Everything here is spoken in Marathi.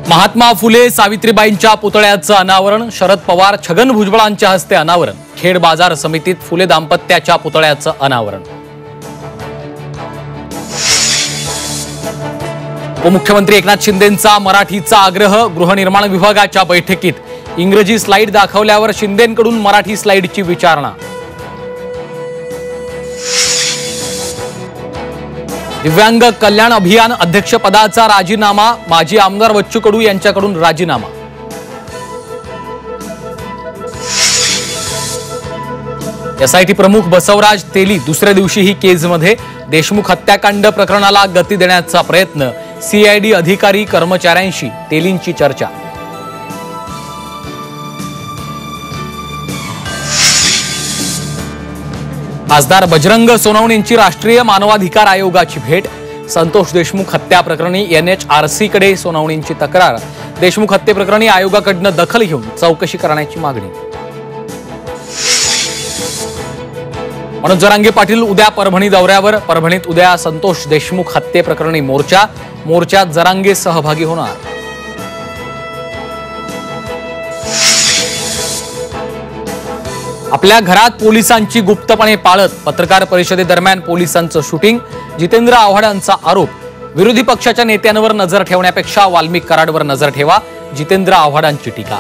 महात्मा फुले सावित्रीबाईंच्या पुतळ्याचं अनावरण, शरद पवार छगन भुजबळांच्या हस्ते अनावरण। खेड बाजार समितीत फुले दाम्पत्याच्या पुतळ्याचं अनावरण। उपमुख्यमंत्री एकनाथ शिंदेंचा मराठीचा आग्रह, गृहनिर्माण विभागाच्या बैठकीत इंग्रजी स्लाइड दाखवल्यावर शिंदेंकडून मराठी स्लाइडची विचारणा। दिव्यांग कल्याण अभियान अध्यक्षपदाचा राजीनामा, माजी आमदार बच्चू कडू यांच्याकडून राजीनामा। एसआयटी प्रमुख बसवराज तेली दुसऱ्या दिवशीही केजमध्ये, देशमुख हत्याकांड प्रकरणाला गती देण्याचा प्रयत्न, सीआयडी अधिकारी कर्मचाऱ्यांशी तेलींची चर्चा। खासदार बजरंग सोनवणेंची राष्ट्रीय मानवाधिकार आयोगाची भेट, संतोष देशमुख हत्या प्रकरणी NHRC कडे सोनवणेंची तक्रार, देशमुख हत्येप्रकरणी आयोगाकडून दखल घेऊन चौकशी करण्याची मागणी। मनोज जरांगे पाटील उद्या परभणी दौऱ्यावर, परभणीत उद्या संतोष देशमुख हत्येप्रकरणी मोर्चा, मोर्चात जरांगे सहभागी होणार। आपल्या घरात पोलिसांची गुप्तपणे पाळत, पत्रकार परिषदेदरम्यान पोलिसांचं शूटिंग, जितेंद्र आव्हाडांचा आरोप, विरोधी पक्षाच्या नेत्यांवर नजर ठेवण्यापेक्षा वाल्मिक कराडवर नजर ठेवा, जितेंद्र आव्हाडांची टीका।